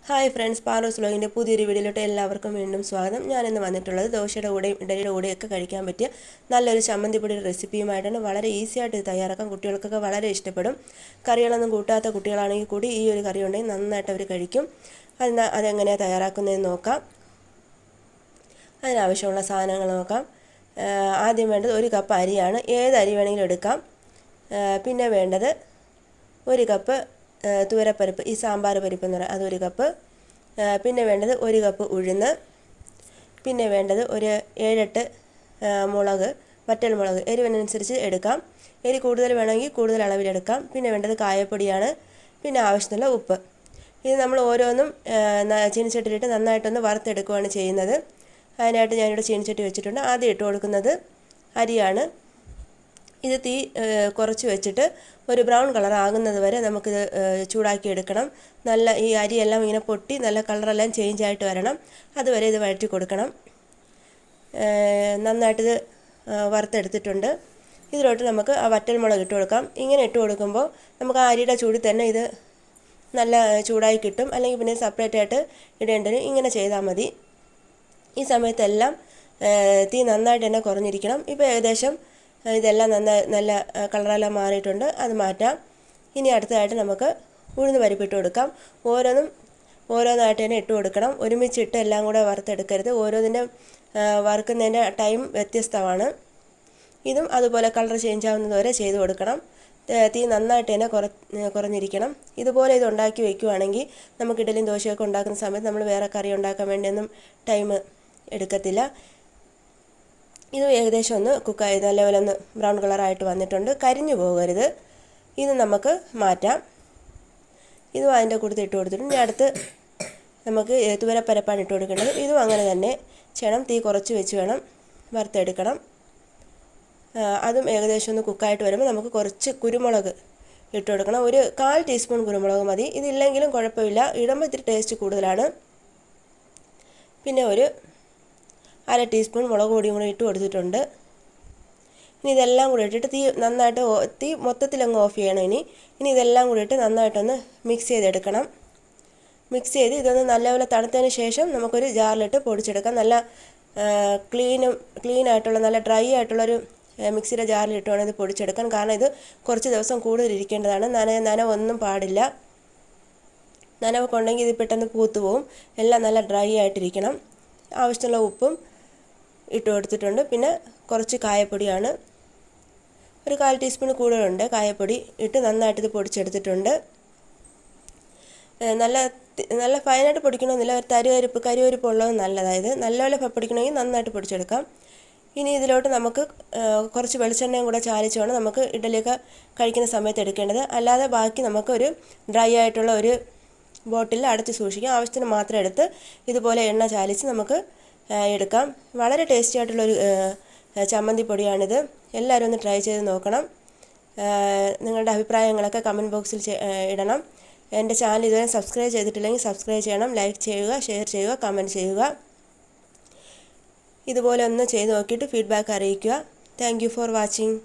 Hi friends, പാറോസ് വ്ലോഗിൻ്റെ പുതിയൊരു വീഡിയോയിലോട്ട് എല്ലാവർക്കും വീണ്ടും സ്വാഗതം. ഞാനിന്ന് വന്നിട്ടുള്ളത് ദോശയുടെ കൂടെയും ഇഡലിയുടെ കൂടെയൊക്കെ കഴിക്കാൻ പറ്റിയ നല്ലൊരു ചമ്മന്തിപ്പൊടിയുടെ റെസിപ്പിയുമായിട്ടാണ്. വളരെ ഈസി ആയിട്ട് ഇത് തയ്യാറാക്കാം. കുട്ടികൾക്കൊക്കെ വളരെ ഇഷ്ടപ്പെടും. കറികളൊന്നും കൂട്ടാത്ത കുട്ടികളാണെങ്കിൽ കൂടി ഈ ഒരു കറി ഉണ്ടെങ്കിൽ നന്നായിട്ട് അവർ കഴിക്കും. അതെങ്ങനെയാണ് തയ്യാറാക്കുന്നതെന്ന് നോക്കാം. അതിനാവശ്യമുള്ള സാധനങ്ങൾ നോക്കാം. ആദ്യം വേണ്ടത് 1 കപ്പ് അരിയാണ്. ഏത് അരി വേണമെങ്കിലും എടുക്കാം. പിന്നെ വേണ്ടത് 1 കപ്പ് തുവരപ്പരിപ്പ്, ഈ സാമ്പാർ പരിപ്പ് എന്ന് പറയുന്നത്, അതൊരു കപ്പ്. പിന്നെ വേണ്ടത് 1 കപ്പ് ഉഴുന്ന്. പിന്നെ വേണ്ടത് ഒരു 7-8 മുളക്, വറ്റൽ മുളക്, എരിവിനനുസരിച്ച് എടുക്കാം. എരി കൂടുതൽ വേണമെങ്കിൽ കൂടുതൽ അളവിലെടുക്കാം. പിന്നെ വേണ്ടത് കായപ്പൊടിയാണ്. പിന്നെ ആവശ്യത്തിനുള്ള ഉപ്പ്. ഇത് നമ്മൾ ഓരോന്നും ചീനിച്ചട്ടിയിലിട്ട് നന്നായിട്ടൊന്ന് വറുത്തെടുക്കുകയാണ് ചെയ്യുന്നത്. അതിനായിട്ട് ഞാനിവിടെ ചീനിച്ചട്ടി വെച്ചിട്ടുണ്ട്. ആദ്യം ഇട്ട് കൊടുക്കുന്നത് അരിയാണ്. ഇത് തീ കുറച്ച് വെച്ചിട്ട് ഒരു ബ്രൗൺ കളർ ആകുന്നത് വരെ നമുക്കിത് ചൂടാക്കി എടുക്കണം. നല്ല ഈ അരിയെല്ലാം ഇങ്ങനെ പൊട്ടി നല്ല കളറെല്ലാം ചേഞ്ച് ആയിട്ട് വരണം. അതുവരെ ഇത് വഴറ്റി കൊടുക്കണം. നന്നായിട്ടിത് വറുത്തെടുത്തിട്ടുണ്ട്. ഇതിലോട്ട് നമുക്ക് ആ വറ്റൽമുളക് ഇട്ട് കൊടുക്കാം. ഇങ്ങനെ ഇട്ട് കൊടുക്കുമ്പോൾ നമുക്ക് ആ അരിയുടെ ചൂടിൽ തന്നെ ഇത് നല്ല ചൂടായി കിട്ടും. അല്ലെങ്കിൽ പിന്നെ സെപ്പറേറ്റ് ആയിട്ട് ഇടേണ്ടത്. ഇങ്ങനെ ചെയ്താൽ മതി. ഈ സമയത്തെല്ലാം തീ നന്നായിട്ട് തന്നെ കുറഞ്ഞിരിക്കണം. ഇപ്പോൾ ഏകദേശം ഇതെല്ലാം നല്ല കളറെല്ലാം മാറിയിട്ടുണ്ട്. അത് മാറ്റാം. ഇനി അടുത്തതായിട്ട് നമുക്ക് ഉഴുന്ന് പരിപ്പിട്ട് കൊടുക്കാം. ഓരോന്നായിട്ട് തന്നെ ഇട്ട് കൊടുക്കണം. ഒരുമിച്ചിട്ട് എല്ലാം കൂടെ വറുത്തെടുക്കരുത്. ഓരോന്നിൻ്റെ വറുക്കുന്നതിൻ്റെ ടൈം വ്യത്യസ്തമാണ്. ഇതും അതുപോലെ കളർ ചേഞ്ച് ആവുന്നത് വരെ ചെയ്ത് കൊടുക്കണം. തീ നന്നായിട്ട് തന്നെ കുറഞ്ഞിരിക്കണം. ഇതുപോലെ ഇത് ഉണ്ടാക്കി വയ്ക്കുവാണെങ്കിൽ നമുക്ക് ഇഡലിയും ദോശയൊക്കെ ഉണ്ടാക്കുന്ന സമയത്ത് നമ്മൾ വേറെ കറി ഉണ്ടാക്കാൻ വേണ്ടിയൊന്നും ടൈം എടുക്കത്തില്ല. ഇത് ഏകദേശം ഒന്ന് കുക്കായി നല്ലപോലെ ബ്രൗൺ കളറായിട്ട് വന്നിട്ടുണ്ട്. കരിഞ്ഞു പോകരുത്. ഇത് നമുക്ക് മാറ്റാം. ഇതും അതിൻ്റെ കൂട്ടത്തിൽ ഇട്ട് കൊടുത്തിട്ടുണ്ട്. ഇനി അടുത്ത് നമുക്ക് തുവരപ്പരപ്പാണ് ഇട്ട് കൊടുക്കേണ്ടത്. ഇതും അങ്ങനെ തന്നെ ചെയ്യണം. തീ കുറച്ച് വെച്ച് വേണം വറുത്തെടുക്കണം. അതും ഏകദേശം ഒന്ന് കുക്കായിട്ട് വരുമ്പോൾ നമുക്ക് കുറച്ച് കുരുമുളക് ഇട്ട് കൊടുക്കണം. ഒരു 1/4 ടീസ്പൂൺ കുരുമുളക് മതി. ഇതില്ലെങ്കിലും കുഴപ്പമില്ല. ഇടുമ്പോൾ ഇത്തിരി ടേസ്റ്റ് കൂടുതലാണ്. പിന്നെ ഒരു 1/2 ടീസ്പൂൺ മുളക് പൊടിയും കൂടി ഇട്ട് കൊടുത്തിട്ടുണ്ട്. ഇനി ഇതെല്ലാം കൂടി ഇട്ടിട്ട് തീ മൊത്തത്തിലങ്ങ് ഓഫ് ചെയ്യണം. ഇനി ഇതെല്ലാം കൂടി ഇട്ട് നന്നായിട്ടൊന്ന് മിക്സ് ചെയ്തെടുക്കണം. മിക്സ് ചെയ്ത് ഇതൊന്ന് നല്ലപോലെ തണുത്തതിന് ശേഷം നമുക്കൊരു ജാറിലിട്ട് പൊടിച്ചെടുക്കാം. നല്ല ക്ലീനായിട്ടുള്ള നല്ല ഡ്രൈ ആയിട്ടുള്ളൊരു മിക്സിയുടെ ജാറിലിട്ട് വേണം ഇത് പൊടിച്ചെടുക്കാൻ. കാരണം ഇത് കുറച്ച് ദിവസം കൂടുതൽ ഇരിക്കേണ്ടതാണ്. നനവൊന്നും പാടില്ല. നനവൊക്കെ ഉണ്ടെങ്കിൽ ഇത് പെട്ടെന്ന് പൂത്തു പോവും. എല്ലാം നല്ല ഡ്രൈ ആയിട്ടിരിക്കണം. ആവശ്യമുള്ള ഉപ്പും ഇട്ട് കൊടുത്തിട്ടുണ്ട്. പിന്നെ കുറച്ച് കായപ്പൊടിയാണ്. ഒരു 1/4 ടീസ്പൂൺ കൂടുതലുണ്ട് കായപ്പൊടി ഇട്ട് നന്നായിട്ട് ഇത് പൊടിച്ചെടുത്തിട്ടുണ്ട്. നല്ല ഫൈനായിട്ട് പൊടിക്കണമെന്നില്ല. ഒരു കരിവരിപ്പ് ഉള്ളത് നല്ലതായത്. നല്ലപോലെ പൊടിക്കണമെങ്കിൽ നന്നായിട്ട് പൊടിച്ചെടുക്കാം. ഇനി ഇതിലോട്ട് നമുക്ക് കുറച്ച് വെളിച്ചെണ്ണയും കൂടെ ചാലിച്ച് വേണം നമുക്ക് ഇഡലിയൊക്കെ കഴിക്കുന്ന സമയത്ത് എടുക്കേണ്ടത്. അല്ലാതെ ബാക്കി നമുക്കൊരു ഡ്രൈ ആയിട്ടുള്ള ഒരു ബോട്ടിലിൽ അടച്ച് സൂക്ഷിക്കാം. ആവശ്യത്തിന് മാത്രം എടുത്ത് ഇതുപോലെ എണ്ണ ചാലിച്ച് നമുക്ക് എടുക്കാം. വളരെ ടേസ്റ്റി ആയിട്ടുള്ളൊരു ചമ്മന്തി പൊടിയാണിത്. എല്ലാവരും ഒന്ന് ട്രൈ ചെയ്ത് നോക്കണം. നിങ്ങളുടെ അഭിപ്രായങ്ങളൊക്കെ കമൻറ്റ് ബോക്സിൽ ഇടണം. എൻ്റെ ചാനൽ ഇതുവരെ സബ്സ്ക്രൈബ് ചെയ്തിട്ടില്ലെങ്കിൽ സബ്സ്ക്രൈബ് ചെയ്യണം. ലൈക്ക് ചെയ്യുക, ഷെയർ ചെയ്യുക, കമൻറ്റ് ചെയ്യുക. ഇതുപോലെ ഒന്ന് ചെയ്ത് നോക്കിയിട്ട് ഫീഡ്ബാക്ക് അറിയിക്കുക. Thank you for watching.